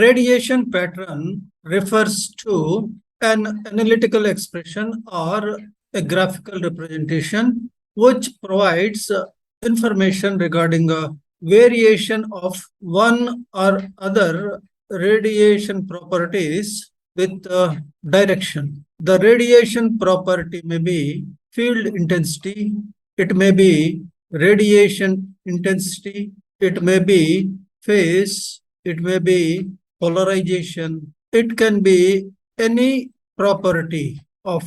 Radiation pattern refers to an analytical expression or a graphical representation which provides information regarding a variation of one or other radiation properties with direction. The radiation property may be field intensity, it may be radiation intensity, it may be phase, it may be polarization, it can be any property of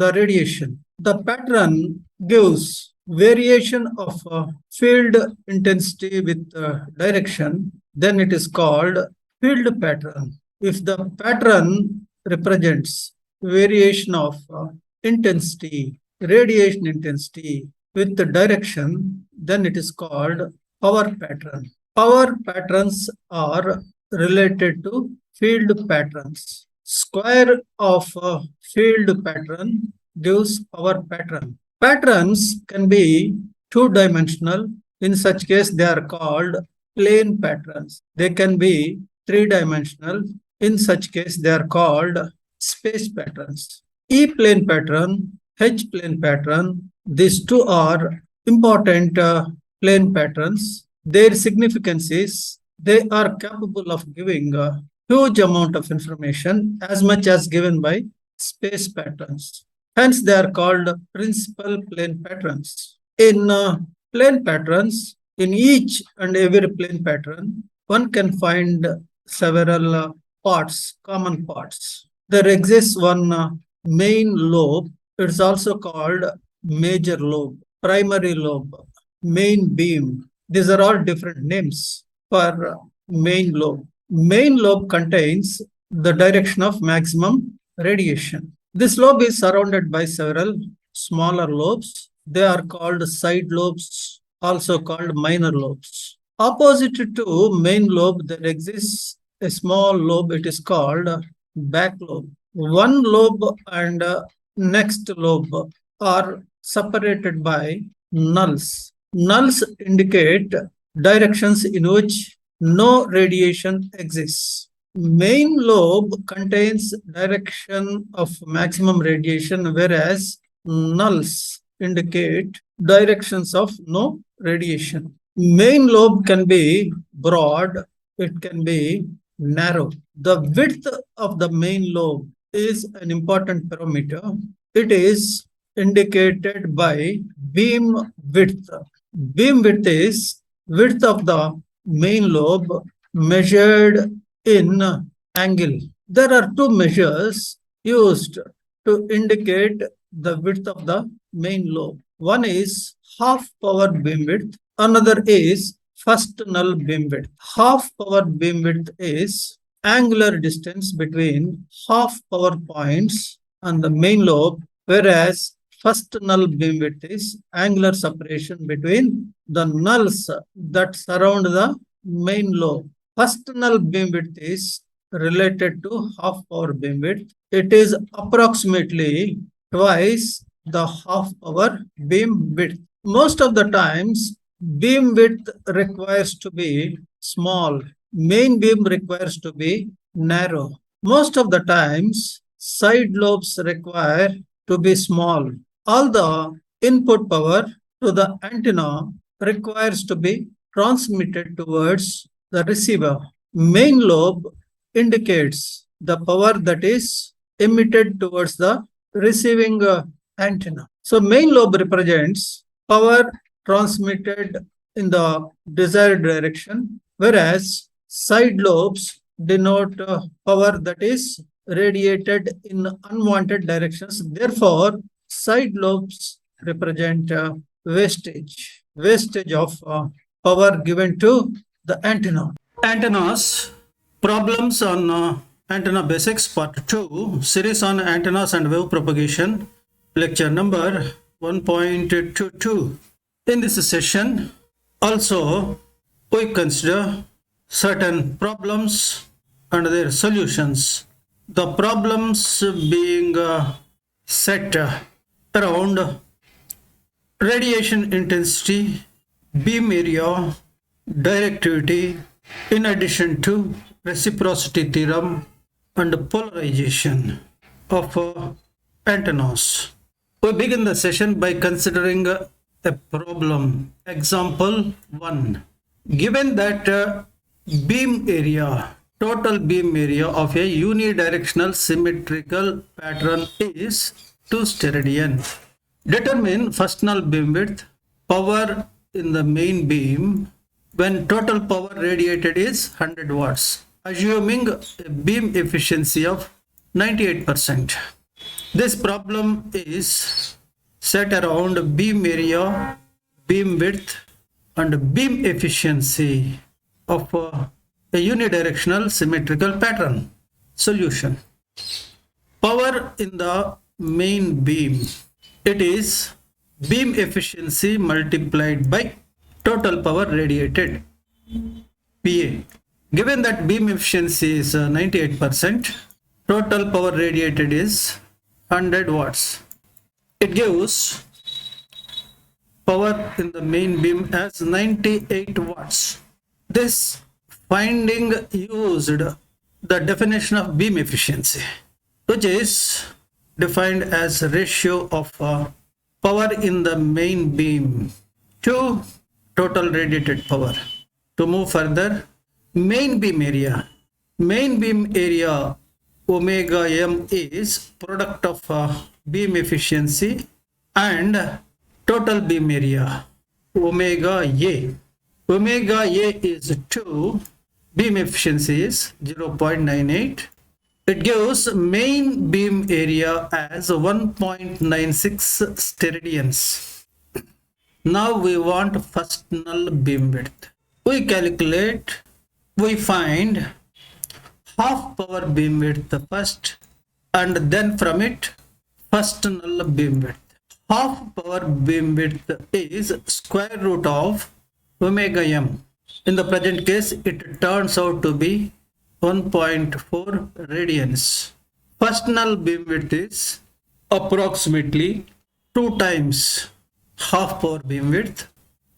the radiation. The pattern gives variation of field intensity with direction, then it is called field pattern. If the pattern represents variation of intensity, radiation intensity with the direction, then it is called power pattern. Power patterns are related to field patterns. Square of a field pattern gives power pattern. Patterns can be two-dimensional. In such case, they are called plane patterns. They can be three-dimensional. In such case, they are called space patterns. E-plane pattern, H-plane pattern, these two are important plane patterns. Their significance is they are capable of giving a huge amount of information as much as given by space patterns. Hence, they are called principal plane patterns. In plane patterns, in each and every plane pattern, one can find several parts, common parts. There exists one main lobe. It's also called major lobe, primary lobe, main beam. These are all different names for main lobe. Main lobe contains the direction of maximum radiation. This lobe is surrounded by several smaller lobes. They are called side lobes, also called minor lobes. Opposite to main lobe, there exists a small lobe. It is called back lobe. One lobe and next lobe are separated by nulls. Nulls indicate directions in which no radiation exists. Main lobe contains direction of maximum radiation, whereas nulls indicate directions of no radiation. Main lobe can be broad, it can be narrow. The width of the main lobe is an important parameter. It is indicated by beam width. Beam width is width of the main lobe measured in angle. There are two measures used to indicate the width of the main lobe. One is half power beam width, another is first null beam width. Half power beam width is angular distance between half power points on the main lobe, whereas first null beam width is angular separation between the nulls that surround the main lobe. First null beam width is related to half power beam width. It is approximately twice the half power beam width. Most of the times, beam width requires to be small. Main beam requires to be narrow. Most of the times, side lobes require to be small. All the input power to the antenna requires to be transmitted towards the receiver. Main lobe indicates the power that is emitted towards the receiving antenna. So main lobe represents power transmitted in the desired direction, whereas side lobes denote power that is radiated in unwanted directions. Therefore, side lobes represent wastage of power given to the antenna. Antennas, problems on antenna basics part 2, series on antennas and wave propagation, lecture number 1.22. In this session, also we consider certain problems and their solutions. The problems being set around radiation intensity, beam area, directivity, in addition to reciprocity theorem and polarization of antennas. We begin the session by considering a problem. Example 1. Given that beam area, total beam area of a unidirectional symmetrical pattern is 2 steradian. Determine first null beam width, power in the main beam when total power radiated is 100 watts, assuming a beam efficiency of 98%. This problem is set around beam area, beam width, and beam efficiency of a unidirectional symmetrical pattern. Solution. Power in the main beam. It is beam efficiency multiplied by total power radiated, PA. Given that beam efficiency is 98%, total power radiated is 100 watts. It gives power in the main beam as 98 watts. This finding used the definition of beam efficiency, which is defined as ratio of power in the main beam to total radiated power. To move further, main beam area. Main beam area omega m is product of beam efficiency and total beam area omega a. Omega a is 2, beam efficiency is 0.98. It gives main beam area as 1.96 steradians. Now we want first null beam width. We find half power beam width first, and then from it first null beam width. Half power beam width is square root of omega m. In the present case, it turns out to be 1.4 radians. First null beam width is approximately 2 times half power beam width.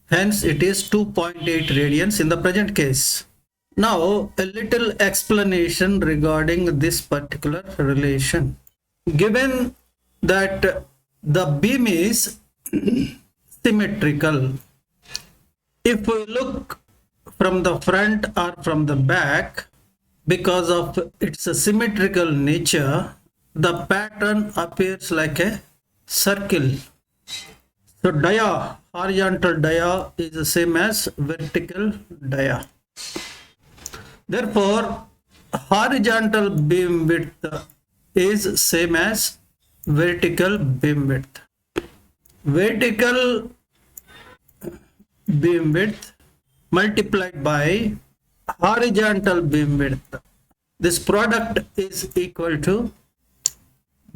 Hence, it is 2.8 radians in the present case. Now, a little explanation regarding this particular relation. Given that the beam is symmetrical, if we look from the front or from the back, because of its symmetrical nature, the pattern appears like a circle. So dia, horizontal dia, is the same as vertical dia. Therefore, horizontal beam width is same as vertical beam width. Vertical beam width multiplied by horizontal beam width. This product is equal to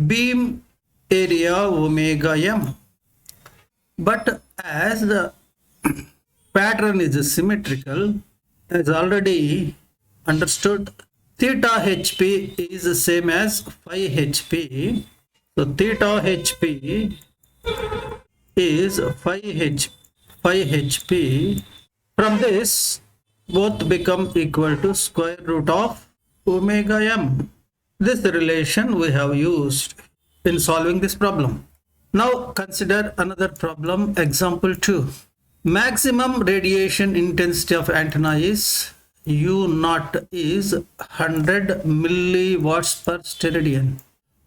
beam area omega m. But as the pattern is symmetrical, as already understood, theta hp is the same as phi hp. So theta hp is phi hp. From this, both become equal to square root of omega m. This relation we have used in solving this problem. Now consider another problem, example 2. Maximum radiation intensity of antenna is U naught is 100 milliwatts per steradian.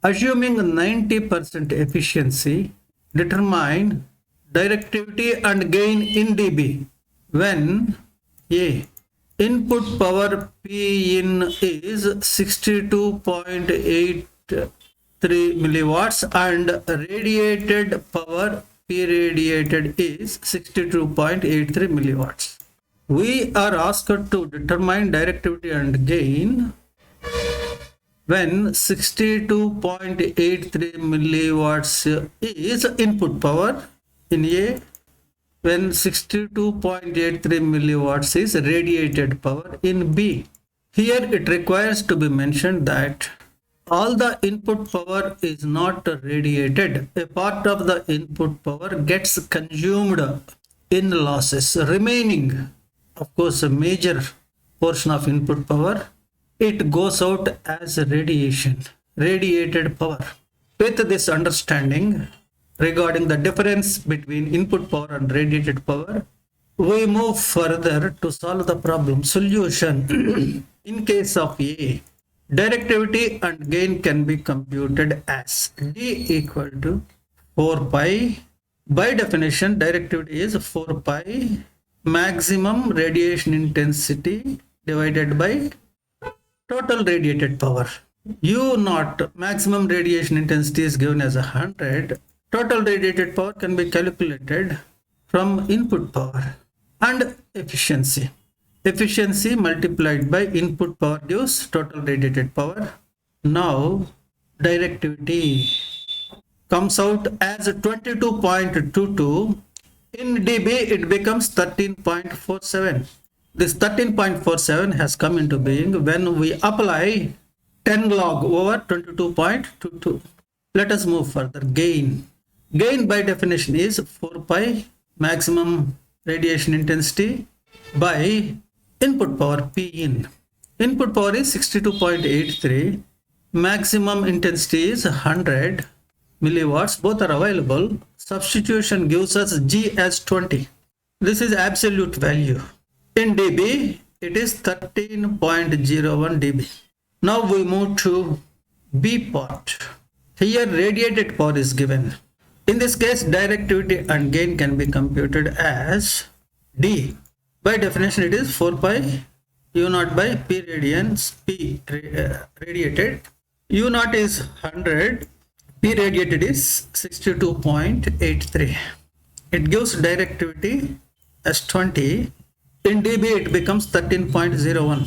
Assuming 90% efficiency, determine directivity and gain in dB when A. Input power P in is 62.83 milliwatts and radiated power P radiated is 62.83 milliwatts. We are asked to determine directivity and gain when 62.83 milliwatts is input power in A, when 62.83 milliwatts is radiated power in B. Here it requires to be mentioned that all the input power is not radiated. A part of the input power gets consumed in losses. Remaining, of course, a major portion of input power, it goes out as radiated power. With this understanding regarding the difference between input power and radiated power, we move further to solve the problem. Solution. In case of A, directivity and gain can be computed as D equal to 4 pi. By definition, directivity is 4 pi maximum radiation intensity divided by total radiated power. U naught, maximum radiation intensity, is given as 100. Total radiated power can be calculated from input power. And efficiency. Efficiency multiplied by input power gives total radiated power. Now, directivity comes out as 22.22. In dB, it becomes 13.47. This 13.47 has come into being when we apply 10 log over 22.22. Let us move further. Gain. Gain by definition is 4 pi maximum radiation intensity by input power P in. Input power is 62.83. Maximum intensity is 100 milliwatts. Both are available. Substitution gives us G as 20. This is absolute value. In dB, it is 13.01 dB. Now we move to B part. Here radiated power is given. In this case, directivity and gain can be computed as D. By definition, it is 4 pi U naught by P radians, P radiated. U naught is 100, P radiated is 62.83. It gives directivity as 20. In dB, it becomes 13.01.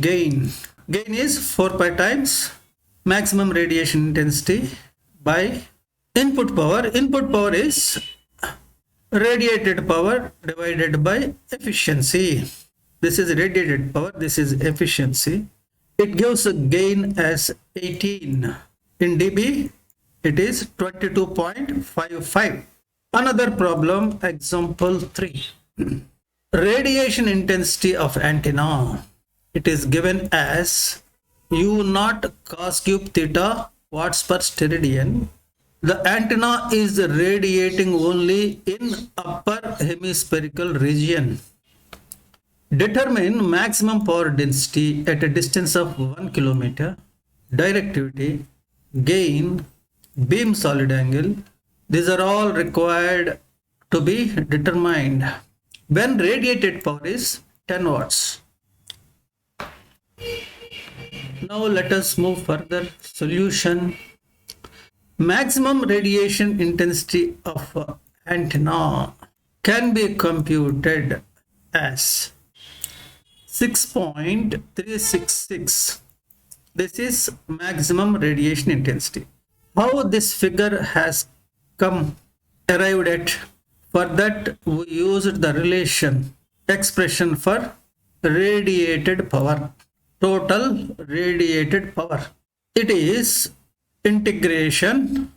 Gain. Gain is 4 pi times maximum radiation intensity by input power. Input power is radiated power divided by efficiency. This is radiated power, this is efficiency. It gives a gain as 18. In dB, it is 22.55. Another problem, example 3. Radiation intensity of antenna. It is given as U naught cos cube theta watts per steradian. The antenna is radiating only in upper hemispherical region. Determine maximum power density at a distance of 1 kilometer, directivity, gain, beam solid angle. These are all required to be determined when radiated power is 10 watts. Now let us move further. Solution. Maximum radiation intensity of antenna can be computed as 6.366. This is maximum radiation intensity. How this figure has come arrived at? For that, we used the relation expression for radiated power, total radiated power. It is integration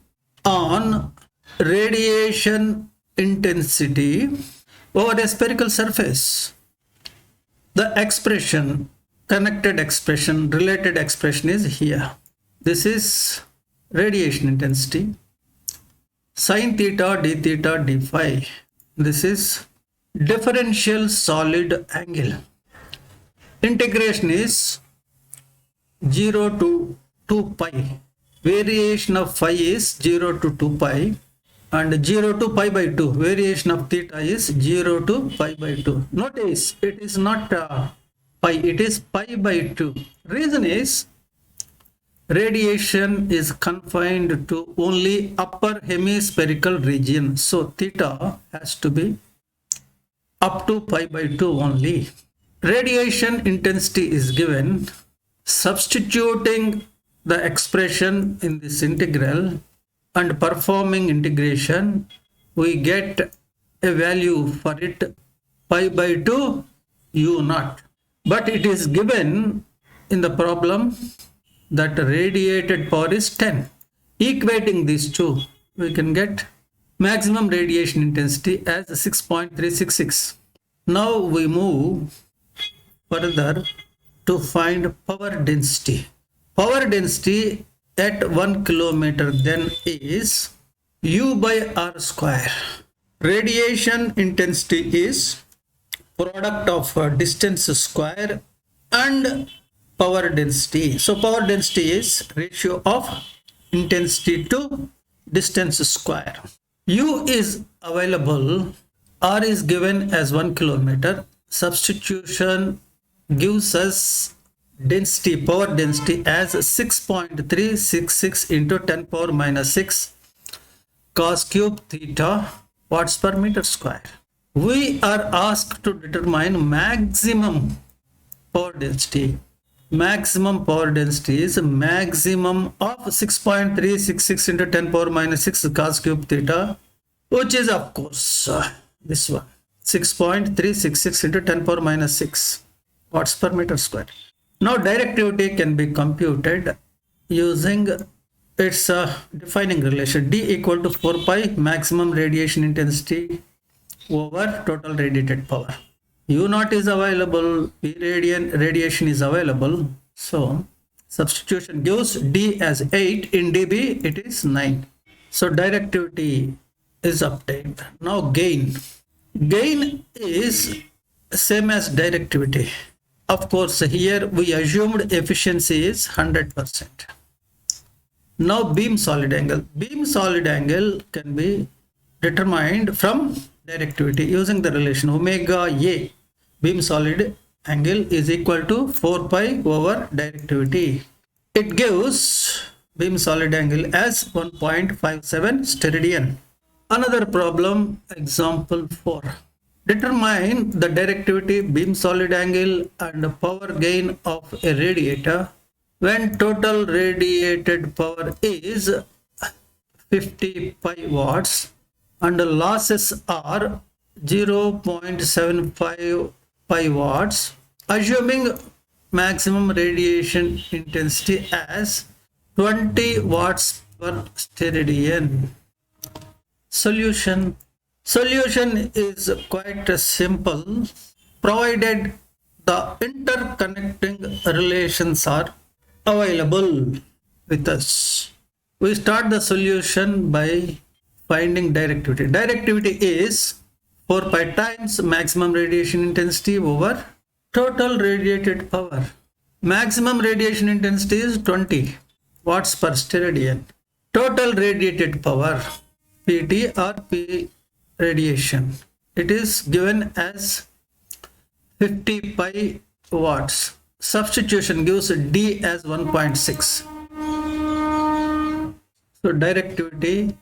on radiation intensity over a spherical surface. The expression, connected expression, related expression is here. This is radiation intensity, sin theta d theta d phi. This is differential solid angle. Integration is 0 to 2 pi. Variation of phi is 0 to 2 pi, and 0 to pi by 2. Variation of theta is 0 to pi by 2. Notice it is not pi, it is pi by 2. Reason is radiation is confined to only upper hemispherical region. So theta has to be up to pi by 2 only. Radiation intensity is given. Substituting the expression in this integral and performing integration, we get a value for it, pi by 2 U naught. But it is given in the problem that radiated power is 10. Equating these two, we can get maximum radiation intensity as 6.366. Now we move further to find power density. Power density at 1 kilometer then is U by R square. Radiation intensity is product of distance square and power density. So power density is ratio of intensity to distance square. U is available, R is given as 1 kilometer. Substitution gives us density, power density as 6.366 into 10 power minus 6 cos cube theta watts per meter square. We are asked to determine maximum power density. Maximum power density is maximum of 6.366 into 10 power minus 6 cos cube theta, which is of course this one, 6.366 into 10 power minus 6 watts per meter square. Now directivity can be computed using its defining relation, D equal to 4 pi maximum radiation intensity over total radiated power. U naught is available, P radiation is available. So substitution gives D as 8, in dB it is 9. So directivity is obtained. Now gain. Gain is same as directivity. Of course, here we assumed efficiency is 100%. Now beam solid angle. Beam solid angle can be determined from directivity using the relation omega A. Beam solid angle is equal to 4 pi over directivity. It gives beam solid angle as 1.57 steradian. Another problem, example 4. Determine the directivity, beam solid angle and power gain of a radiator when total radiated power is 50 pi watts and the losses are 0.75 pi watts, assuming maximum radiation intensity as 20 watts per steradian. Solution is quite simple, provided the interconnecting relations are available with us. We start the solution by finding directivity. Directivity is 4 pi times maximum radiation intensity over total radiated power. Maximum radiation intensity is 20 watts per steradian. Total radiated power, PT or P radiation, it is given as 50 pi watts. Substitution gives D as 1.6. So directivity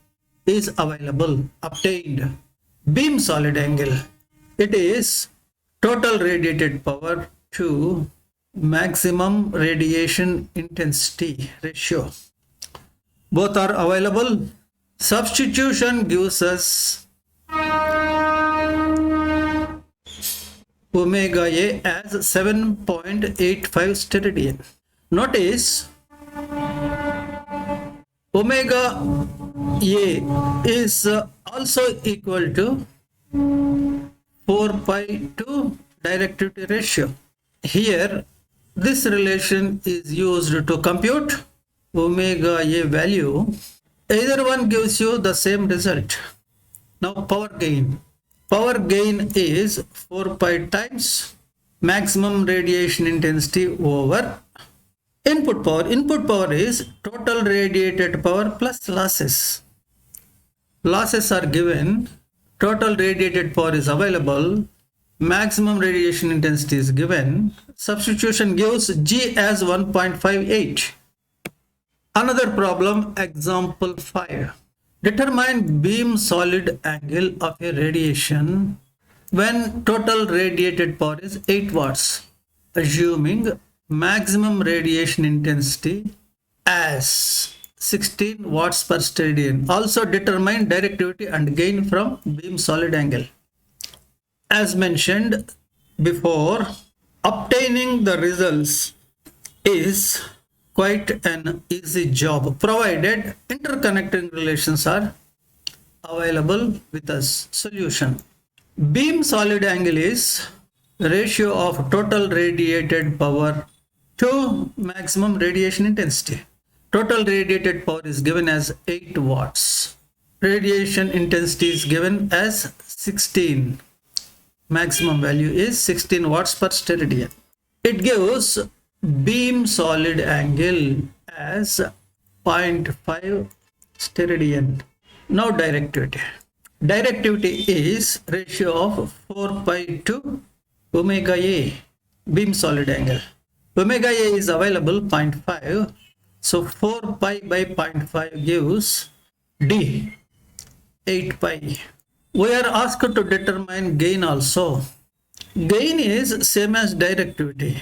is available, obtained. Beam solid angle, it is total radiated power to maximum radiation intensity ratio. Both are available. Substitution gives us omega A as 7.85 steradian. Notice omega A is also equal to 4 pi to directivity ratio. Here this relation is used to compute omega A value. Either one gives you the same result. Now power gain. Power gain is 4 pi times maximum radiation intensity over input power. Input power is total radiated power plus losses. Losses are given, total radiated power is available, maximum radiation intensity is given. Substitution gives G as 1.58. Another problem, example 5. Determine beam solid angle of a radiation when total radiated power is 8 watts, assuming maximum radiation intensity as 16 watts per steradian. Also determine directivity and gain from beam solid angle. As mentioned before, obtaining the results is quite an easy job, provided interconnecting relations are available with us. Solution. Beam solid angle is ratio of total radiated power to maximum radiation intensity. Total radiated power is given as 8 watts. Radiation intensity is given as 16. Maximum value is 16 watts per steradian. It gives beam solid angle as 0.5 steradian. Now directivity. Directivity is ratio of 4 pi to omega A, beam solid angle. Omega A is available 0.5. So 4 pi by 0.5 gives D, 8 pi. We are asked to determine gain also. Gain is same as directivity.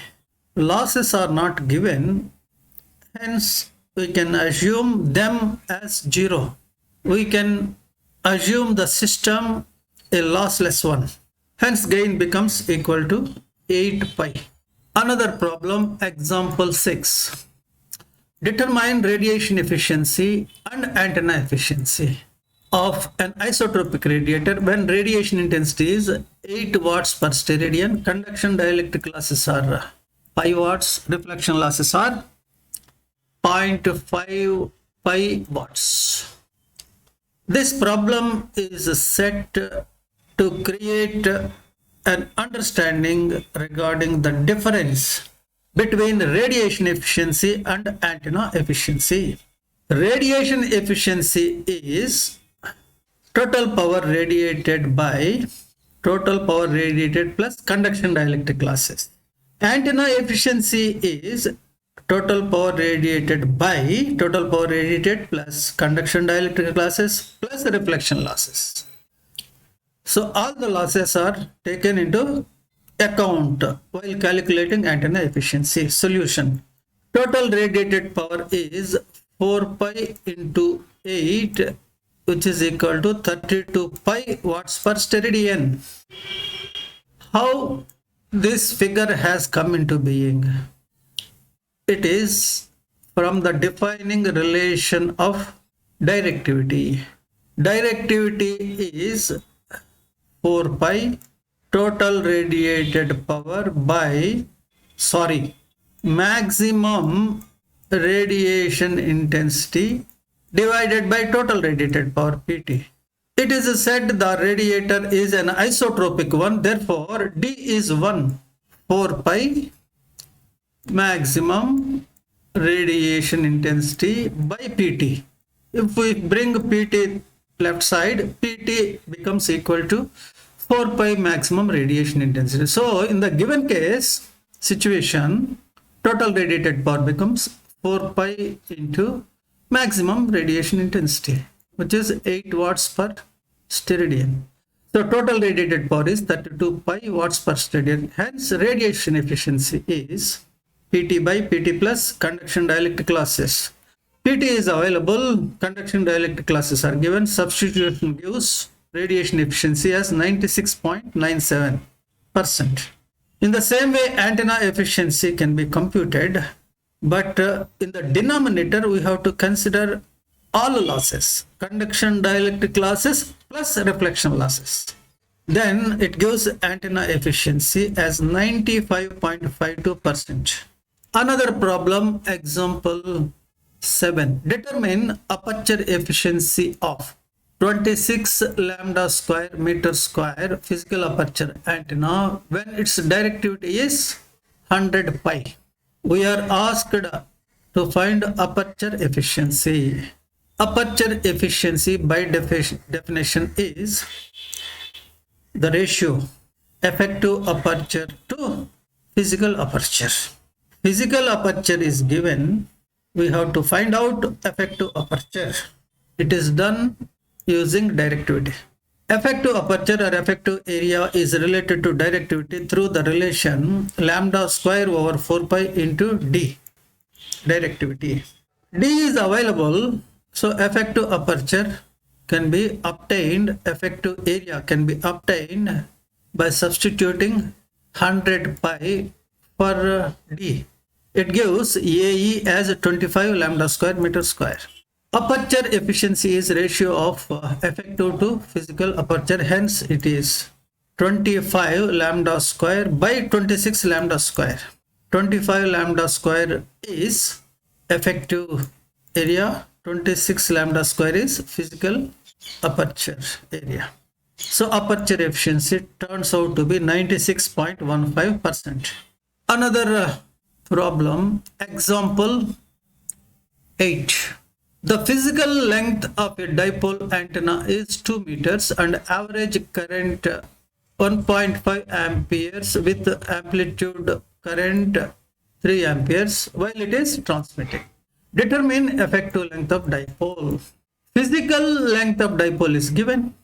Losses are not given, hence we can assume them as 0. We can assume the system a lossless one. Hence gain becomes equal to 8 pi. Another problem, example 6. Determine radiation efficiency and antenna efficiency of an isotropic radiator when radiation intensity is 8 watts per steradian, conduction dielectric losses are 5 watts, reflection losses are 0.5 pi watts. This problem is set to create an understanding regarding the difference between radiation efficiency and antenna efficiency. Radiation efficiency is total power radiated plus conduction dielectric losses. Antenna efficiency is total power radiated plus conduction dielectric losses plus reflection losses. So all the losses are taken into account while calculating antenna efficiency. Solution. Total radiated power is 4 pi into 8, which is equal to 32 pi watts per steradian. How this figure has come into being? It is from the defining relation of directivity. Directivity is 4 pi total radiated power by maximum radiation intensity divided by total radiated power PT. It is said the radiator is an isotropic one, therefore D is 1, 4 pi maximum radiation intensity by PT. If we bring PT left side, PT becomes equal to 4 pi maximum radiation intensity. So in the given case situation, total radiated power becomes 4 pi into maximum radiation intensity, which is 8 watts per steradian. So total radiated power is 32 pi watts per steradian. Hence radiation efficiency is PT by PT plus conduction dielectric losses. PT is available, conduction dielectric losses are given, substitution gives radiation efficiency as 96.97%. In the same way, antenna efficiency can be computed, but in the denominator we have to consider all losses, conduction dielectric losses plus reflection losses. Then it gives antenna efficiency as 95.52%. Another problem, example 7. Determine aperture efficiency of 26 lambda square meter square physical aperture antenna when its directivity is 100 pi. We are asked to find aperture efficiency. Aperture efficiency by definition is the ratio effective aperture to physical aperture. Physical aperture is given. We have to find out effective aperture. It is done using directivity. Effective aperture or effective area is related to directivity through the relation lambda square over 4 pi into D. Directivity. D is available, so effective aperture can be obtained, effective area can be obtained by substituting 100 pi for D. It gives AE as 25 lambda square meter square. Aperture efficiency is ratio of effective to physical aperture, hence it is 25 lambda square by 26 lambda square. 25 lambda square is effective area, 26 lambda square is physical aperture area. So aperture efficiency turns out to be 96.15%. Another problem, example 8. The physical length of a dipole antenna is 2 meters and average current 1.5 amperes with amplitude current 3 amperes while it is transmitting. Determine effective length of dipole. Physical length of dipole is given,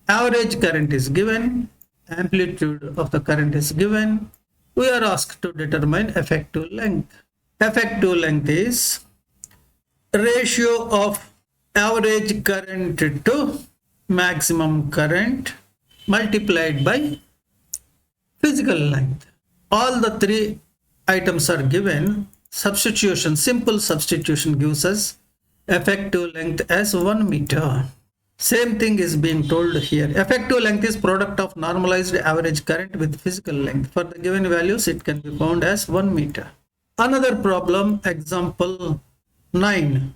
average current is given, amplitude of the current is given. We are asked to determine effective length. Effective length is ratio of average current to maximum current multiplied by physical length. All the three items are given. Substitution, simple substitution gives us effective length as 1 meter. Same thing is being told here. Effective length is product of normalized average current with physical length. For the given values, it can be found as 1 meter. Another problem, example 9.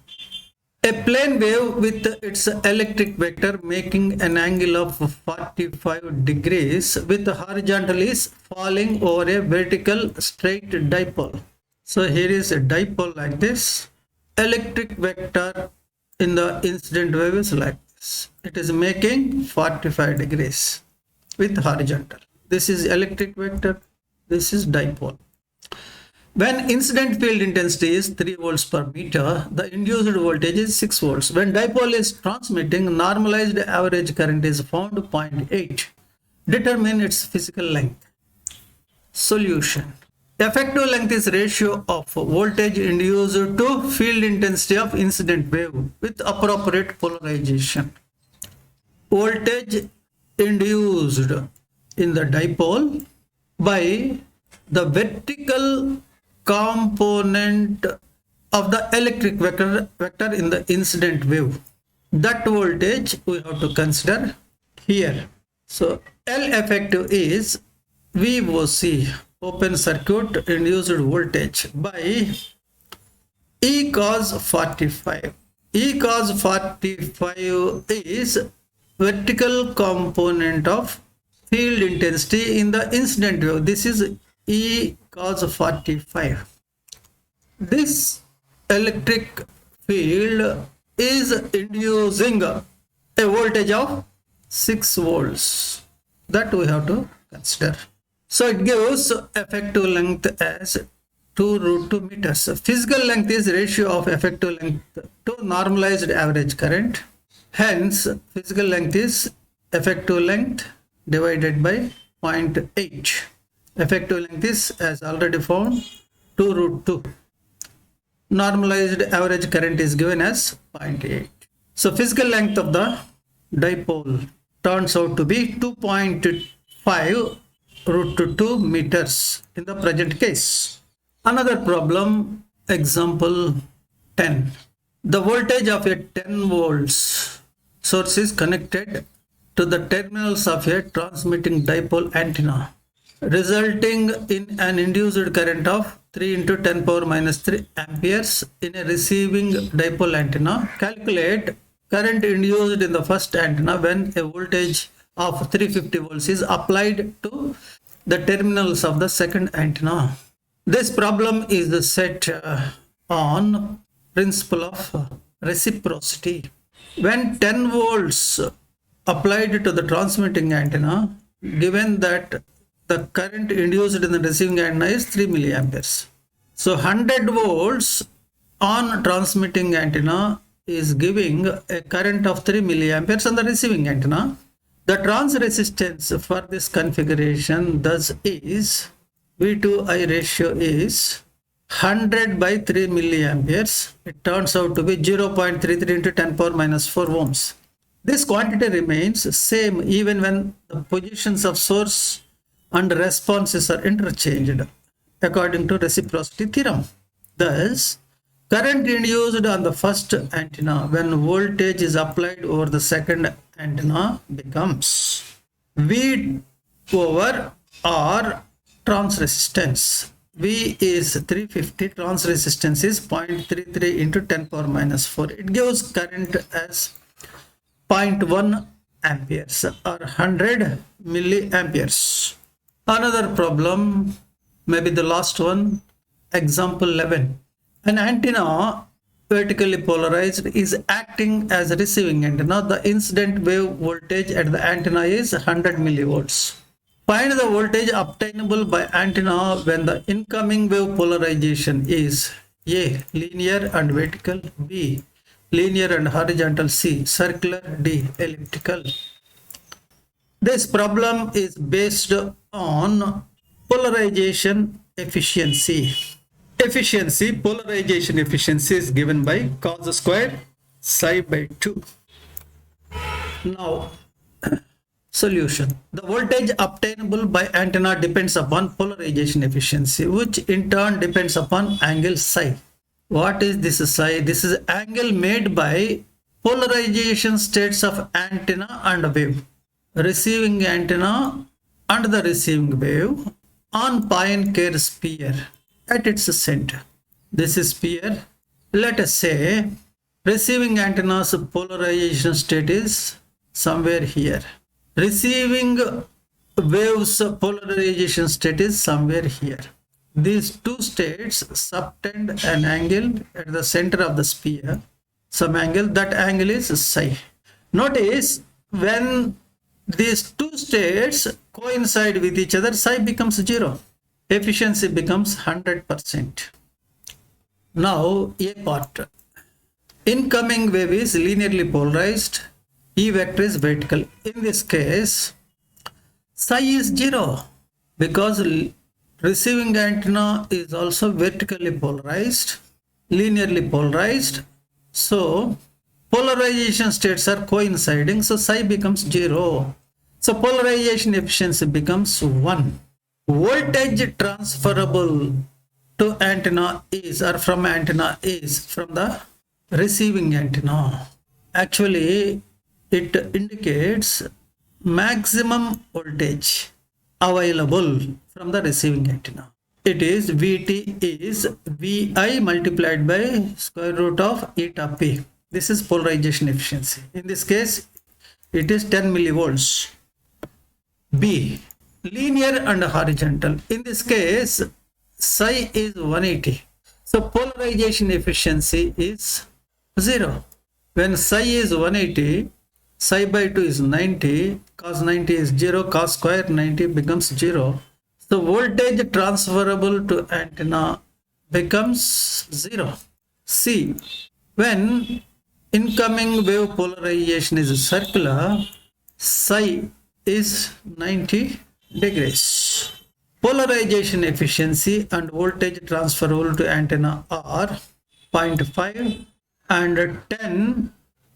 A plane wave with its electric vector making an angle of 45 degrees with horizontal is falling over a vertical straight dipole. So here is a dipole like this. Electric vector in the incident wave is like this. It is making 45 degrees with horizontal. This is electric vector. This is dipole. When incident field intensity is 3 volts per meter, the induced voltage is 6 volts. When dipole is transmitting, normalized average current is found 0.8. Determine its physical length. Solution. Effective length is ratio of voltage induced to field intensity of incident wave with appropriate polarization. Voltage induced in the dipole by the vertical component of the electric vector in the incident wave. That voltage we have to consider here. So L effective is VOC, open circuit induced voltage, by E cos 45. E cos 45 is vertical component of field intensity in the incident wave. This is E cos 45. This electric field is inducing a voltage of 6 volts. That we have to consider. So it gives effective length as 2√2 meters. Physical length is ratio of effective length to normalized average current. Hence, physical length is effective length divided by 0.8. Effective length is, as already found, 2√2. Normalized average current is given as 0.8. So physical length of the dipole turns out to be 2.5√2 meters in the present case. Another problem, example 10. The voltage of a 10 volts source is connected to the terminals of a transmitting dipole antenna, resulting in an induced current of 3 into 10 power minus 3 amperes in a receiving dipole antenna. Calculate current induced in the first antenna when a voltage of 350 volts is applied to the terminals of the second antenna. This problem is set on principle of reciprocity. When 10 volts applied to the transmitting antenna, given that the current induced in the receiving antenna is 3 milliamperes. So 100 volts on transmitting antenna is giving a current of 3 milliamperes on the receiving antenna. The trans resistance for this configuration thus is V2I ratio is 100 by 3 milliamperes. It turns out to be 0.33 into 10 power minus 4 ohms. This quantity remains same even when the positions of source and responses are interchanged according to reciprocity theorem. Thus, current induced on the first antenna when voltage is applied over the second antenna becomes V over R trans resistance. V is 350, trans resistance is 0.33 into 10 power minus 4. It gives current as 0.1 amperes or 100 milliamperes. Another problem, maybe the last one, example 11. An antenna vertically polarized is acting as a receiving antenna. The incident wave voltage at the antenna is 100 millivolts. Find the voltage obtainable by antenna when the incoming wave polarization is A. Linear and vertical, B. Linear and horizontal, C. Circular, D. Elliptical. This problem is based on polarization efficiency. Polarization efficiency is given by cos square psi by 2. Now, solution. The voltage obtainable by antenna depends upon polarization efficiency, which in turn depends upon angle psi. What is this psi? This is angle made by polarization states of antenna and wave. Receiving antenna and the receiving wave on Poincare sphere at its center. This is sphere. Let us say receiving antenna's polarization state is somewhere here. Receiving waves polarization state is somewhere here. These two states subtend an angle at the center of the sphere, some angle, that angle is psi. Notice when these two states coincide with each other, psi becomes 0. Efficiency becomes 100%. Now, A part. Incoming wave is linearly polarized. E vector is vertical. In this case, psi is 0 because receiving antenna is also vertically polarized, linearly polarized. So, polarization states are coinciding, so psi becomes 0. So, polarization efficiency becomes 1. Voltage transferable to antenna is, or from antenna is, from the receiving antenna. Actually, it indicates maximum voltage available from the receiving antenna. It is Vt is Vi multiplied by square root of eta P. This is polarization efficiency. In this case, it is 10 millivolts. B. Linear and horizontal. In this case, psi is 180. So polarization efficiency is 0. When psi is 180, psi by 2 is 90, cos 90 is 0, cos square 90 becomes 0. So voltage transferable to antenna becomes 0. C. When incoming wave polarization is circular, psi is 90 degrees. Polarization efficiency and voltage transferable to antenna are 0.5 and 10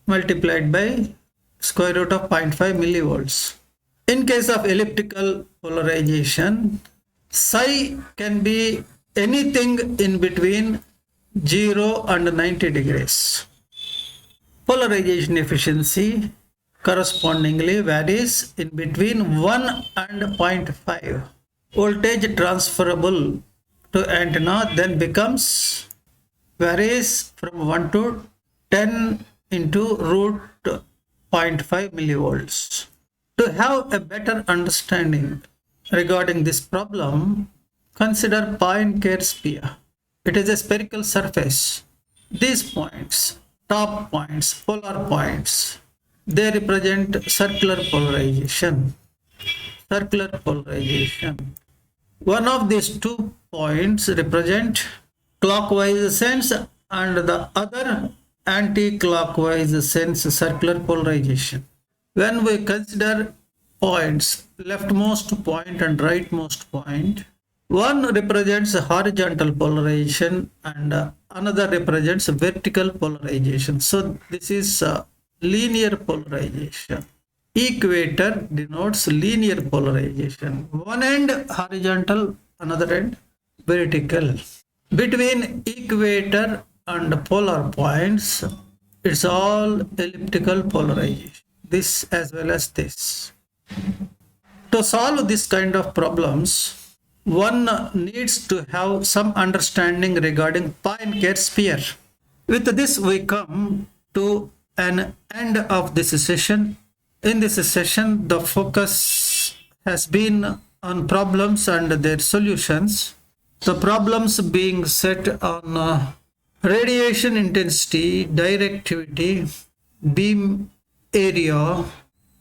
multiplied by square root of 0.5 millivolts. In case of elliptical polarization, psi can be anything in between 0 and 90 degrees. Polarization efficiency correspondingly varies in between 1 and 0.5. Voltage transferable to antenna then becomes varies from 1 to 10 into root 0.5 millivolts. To have a better understanding regarding this problem, consider Poincare sphere. It is a spherical surface. These points, top points, polar points, they represent circular polarization. Circular polarization. One of these 2 points represent clockwise sense and the other anti-clockwise sense circular polarization. When we consider points, leftmost point and rightmost point, one represents horizontal polarization and another represents vertical polarization. So this is linear polarization. Equator denotes linear polarization. One end horizontal, another end vertical. Between equator and polar points, it's all elliptical polarization. This as well as this. To solve this kind of problems, one needs to have some understanding regarding point care sphere. With this, we come to an end of this session. In this session, the focus has been on problems and their solutions. The problems being set on radiation intensity, directivity, beam area,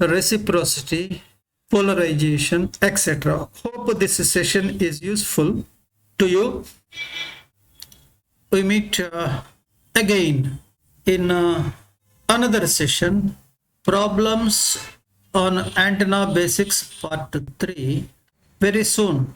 reciprocity, polarization, etc. Hope this session is useful to you. We meet again in another session, Problems on Antenna Basics Part 3, very soon.